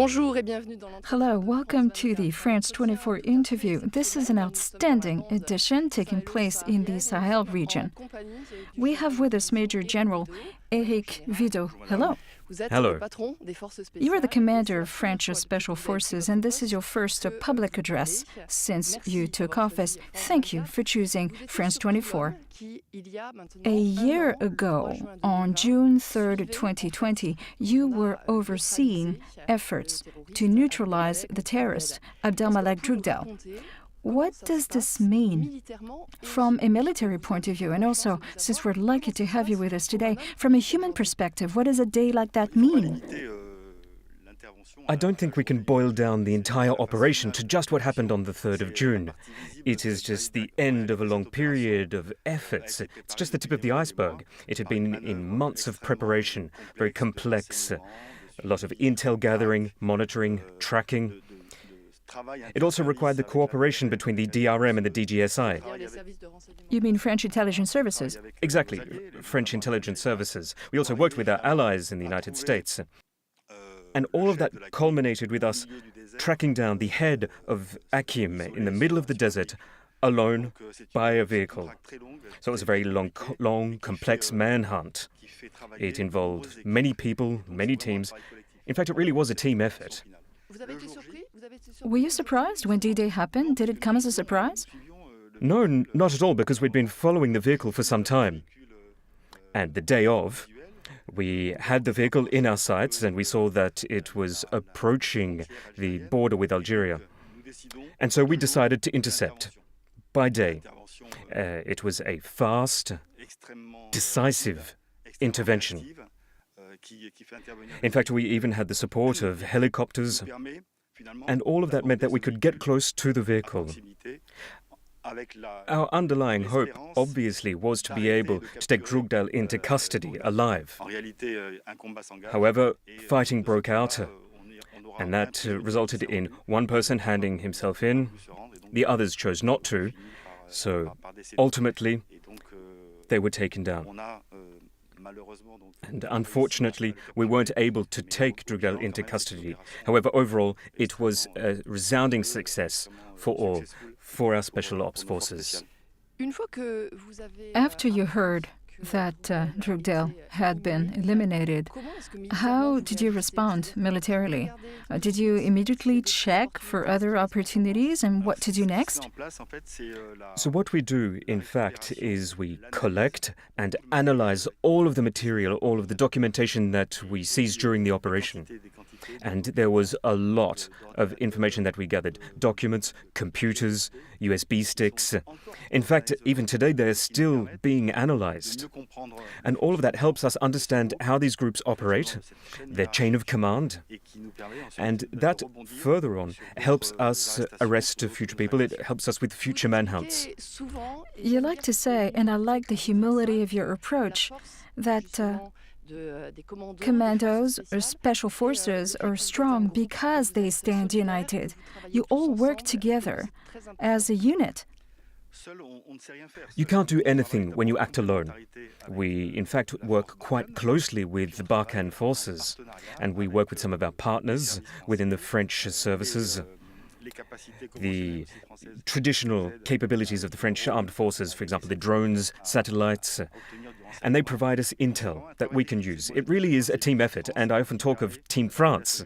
Hello, welcome to the France 24 interview. This is an outstanding edition taking place in the Sahel region. We have with us Major General Éric Vidaud. Hello. Hello. You are the commander of French Special Forces, and this is your first public address since you took office. Thank you for choosing France 24. A year ago, on June 3rd, 2020, you were overseeing efforts to neutralize the terrorist Abdelmalek Droukdel. What does this mean from a military point of view? And also, since we're lucky to have you with us today, from a human perspective, what does a day like that mean? I don't think we can boil down the entire operation to just what happened on the 3rd of June. It is just the end of a long period of efforts. It's just the tip of the iceberg. It had been in months of preparation, very complex, a lot of intel gathering, monitoring, tracking. It also required the cooperation between the DRM and the DGSI. You mean French intelligence services? Exactly, French intelligence services. We also worked with our allies in the United States. And all of that culminated with us tracking down the head of AQIM in the middle of the desert, alone, by a vehicle. So it was a very long, complex manhunt. It involved many people, many teams. In fact, it really was a team effort. Were you surprised when D-Day happened? Did it come as a surprise? No, not at all, because we'd been following the vehicle for some time. And the day of, we had the vehicle in our sights and we saw that it was approaching the border with Algeria. And so we decided to intercept by day. It was a fast, decisive intervention. In fact, we even had the support of helicopters, and all of that meant that we could get close to the vehicle. Our underlying hope, obviously, was to be able to take Droukdel into custody alive. However, fighting broke out, and that resulted in one person handing himself in. The others chose not to, so ultimately, they were taken down. And unfortunately, we weren't able to take Droukdel into custody. However, overall, it was a resounding success for all, for our special ops forces. After you heard that Droukdel had been eliminated, how did you respond militarily? Did you immediately check for other opportunities and what to do next? So what we do, in fact, is we collect and analyze all of the material, all of the documentation that we seized during the operation. And there was a lot of information that we gathered. Documents, computers, USB sticks. In fact, even today, they're still being analyzed. And all of that helps us understand how these groups operate, their chain of command. And that, further on, helps us arrest future people. It helps us with future manhunts. You like to say, and I like the humility of your approach, that commandos or special forces are strong because they stand united. You all work together as a unit. You can't do anything when you act alone. We, in fact, work quite closely with the Barkhane forces, and we work with some of our partners within the French services. The traditional capabilities of the French armed forces, for example, the drones, satellites, and they provide us intel that we can use. It really is a team effort, and I often talk of Team France.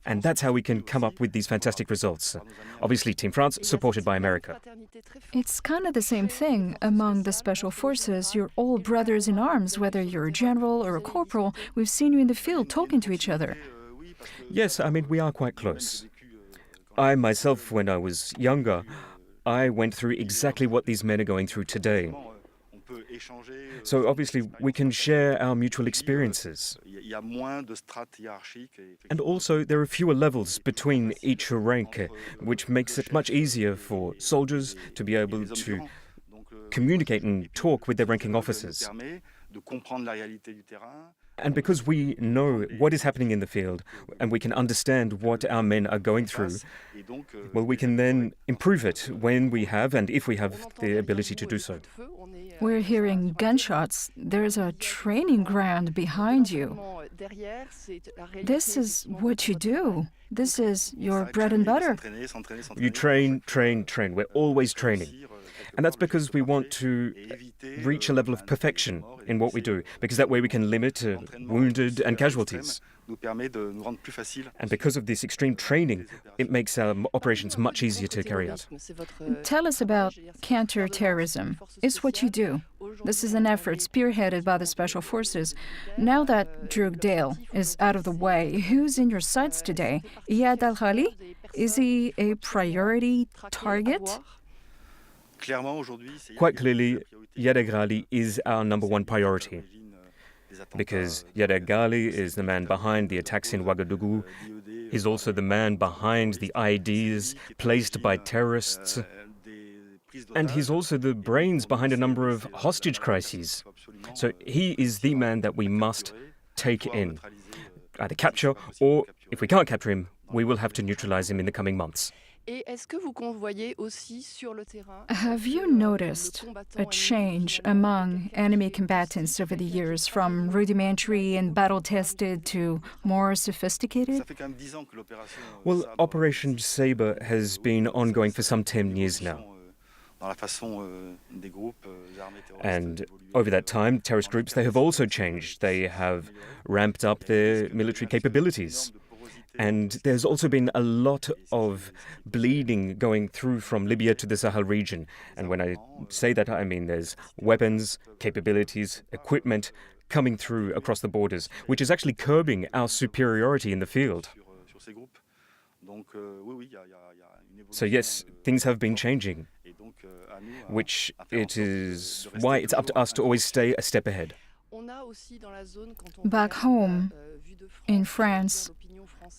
And that's how we can come up with these fantastic results. Obviously, Team France, supported by America. It's kind of the same thing among the special forces. You're all brothers in arms, whether you're a general or a corporal. We've seen you in the field talking to each other. Yes, I mean, we are quite close. I myself, when I was younger, I went through exactly what these men are going through today. So obviously, we can share our mutual experiences. And also, there are fewer levels between each rank, which makes it much easier for soldiers to be able to communicate and talk with their ranking officers. And because we know what is happening in the field and we can understand what our men are going through, well, we can then improve it when we have and if we have the ability to do so. We're hearing gunshots. There's a training ground behind you. This is what you do. This is your bread and butter. You train, train, train. We're always training. And that's because we want to reach a level of perfection in what we do, because that way we can limit wounded and casualties. And because of this extreme training, it makes our operations much easier to carry out. Tell us about counter-terrorism. It's what you do. This is an effort spearheaded by the Special Forces. Now that Droukdel is out of the way, who's in your sights today? Iyad Ag Ghali? Is he a priority target? Quite clearly, Iyad Ag Ghali is our number one priority, because Iyad Ag Ghali is the man behind the attacks in Ouagadougou. He's also the man behind the IEDs placed by terrorists. And he's also the brains behind a number of hostage crises. So he is the man that we must take in, either capture, or if we can't capture him, we will have to neutralize him in the coming months. Have you noticed a change among enemy combatants over the years, from rudimentary and battle-tested to more sophisticated? Well, Operation Sabre has been ongoing for some 10 years now. And over that time, terrorist groups, they have also changed. They have ramped up their military capabilities. And there's also been a lot of bleeding going through from Libya to the Sahel region. And when I say that, I mean there's weapons, capabilities, equipment coming through across the borders, which is actually curbing our superiority in the field. So yes, things have been changing, which it is why it's up to us to always stay a step ahead. Back home in France,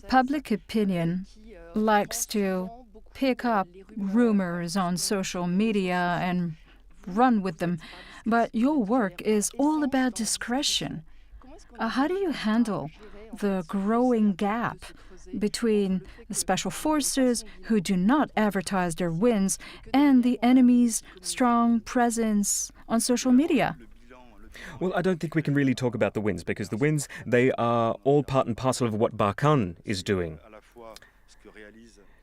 public opinion likes to pick up rumors on social media and run with them, but your work is all about discretion. How do you handle the growing gap between the special forces, who do not advertise their wins, and the enemy's strong presence on social media? Well, I don't think we can really talk about the wins, because the wins, they are all part and parcel of what Barkhane is doing.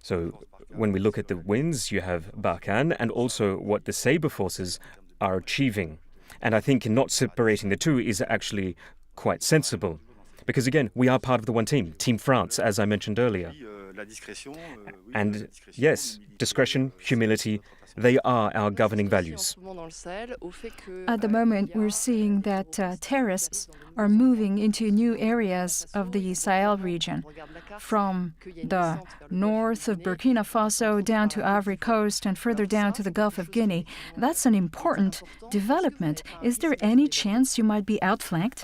So when we look at the wins, you have Barkhane and also what the Sabre forces are achieving. And I think not separating the two is actually quite sensible. Because again, we are part of the one team, Team France, as I mentioned earlier. And yes, discretion, humility, they are our governing values. At the moment, we're seeing that terrorists are moving into new areas of the Sahel region, from the north of Burkina Faso down to Ivory Coast and further down to the Gulf of Guinea. That's an important development. Is there any chance you might be outflanked?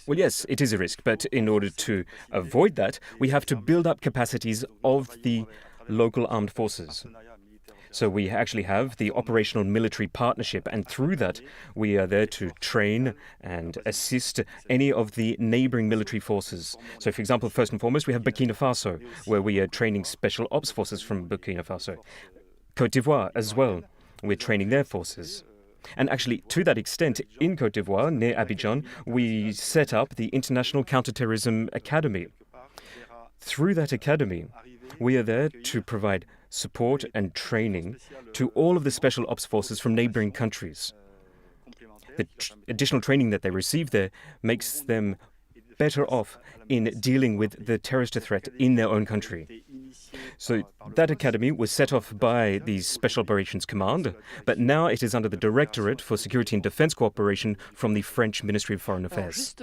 Well, yes, it is a risk, but in order to avoid that, we have to build up capacities of the local armed forces. So we actually have the operational military partnership, and through that we are there to train and assist any of the neighboring military forces. So for example, first and foremost, we have Burkina Faso, where we are training special ops forces from Burkina Faso. Côte d'Ivoire as well, we're training their forces. And actually, to that extent, in Côte d'Ivoire, near Abidjan, we set up the International Counter-Terrorism Academy. Through that academy, we are there to provide support and training to all of the special ops forces from neighboring countries. The additional training that they receive there makes them better off in dealing with the terrorist threat in their own country. So that academy was set off by the Special Operations Command, but now it is under the Directorate for Security and Defense Cooperation from the French Ministry of Foreign Affairs.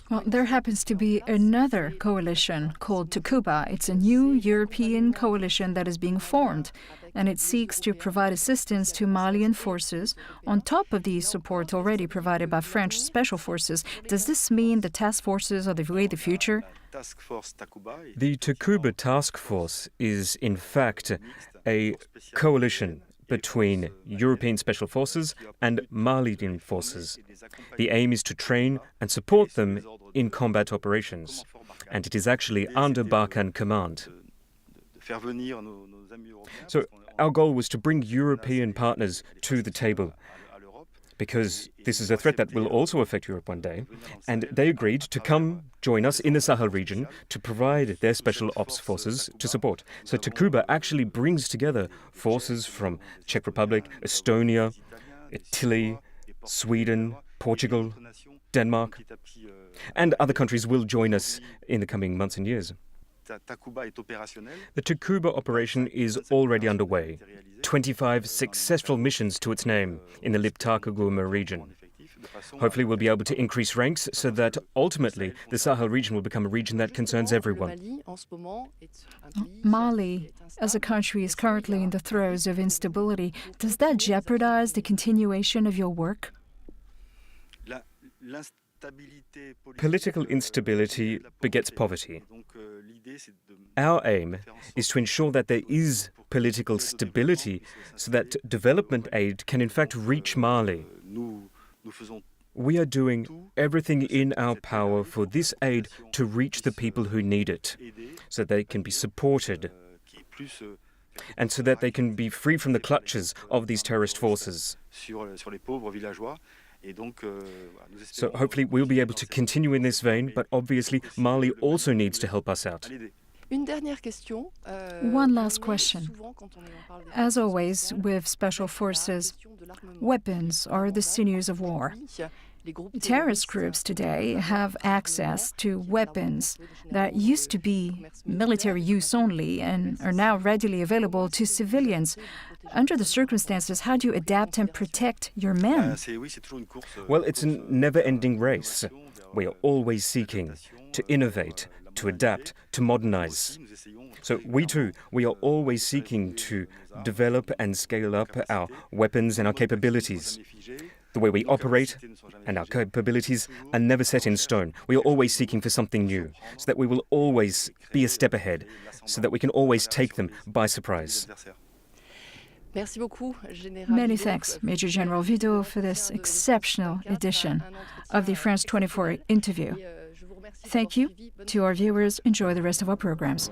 Well, there happens to be another coalition called Takuba. It's a new European coalition that is being formed, and it seeks to provide assistance to Malian forces on top of the support already provided by French special forces. Does this mean the task forces are the way of the future? The Takuba task force is, in fact, a coalition between European special forces and Malian forces. The aim is to train and support them in combat operations, and it is actually under Barkhane command. So our goal was to bring European partners to the table because this is a threat that will also affect Europe one day, and they agreed to come join us in the Sahel region to provide their special ops forces to support. So Takuba actually brings together forces from Czech Republic, Estonia, Italy, Sweden, Portugal, Denmark, and other countries will join us in the coming months and years. The Takuba operation is already underway. 25 successful missions to its name in the Lip-Takuba region. Hopefully we'll be able to increase ranks so that ultimately the Sahel region will become a region that concerns everyone. Mali, as a country, is currently in the throes of instability. Does that jeopardize the continuation of your work? Political instability begets poverty. Our aim is to ensure that there is political stability so that development aid can in fact reach Mali. We are doing everything in our power for this aid to reach the people who need it, so they can be supported and so that they can be free from the clutches of these terrorist forces. So hopefully we'll be able to continue in this vein, but obviously Mali also needs to help us out. One last question. As always, with special forces, weapons are the sinews of war. Terrorist groups today have access to weapons that used to be military use only and are now readily available to civilians. Under the circumstances, how do you adapt and protect your men? Well, it's a never-ending race. We are always seeking to innovate, to adapt, to modernize. So we are always seeking to develop and scale up our weapons and our capabilities. The way we operate and our capabilities are never set in stone. We are always seeking for something new, so that we will always be a step ahead, so that we can always take them by surprise. Many thanks, Major General Vidaud, for this exceptional edition of the France 24 interview. Thank you to our viewers. Enjoy the rest of our programs.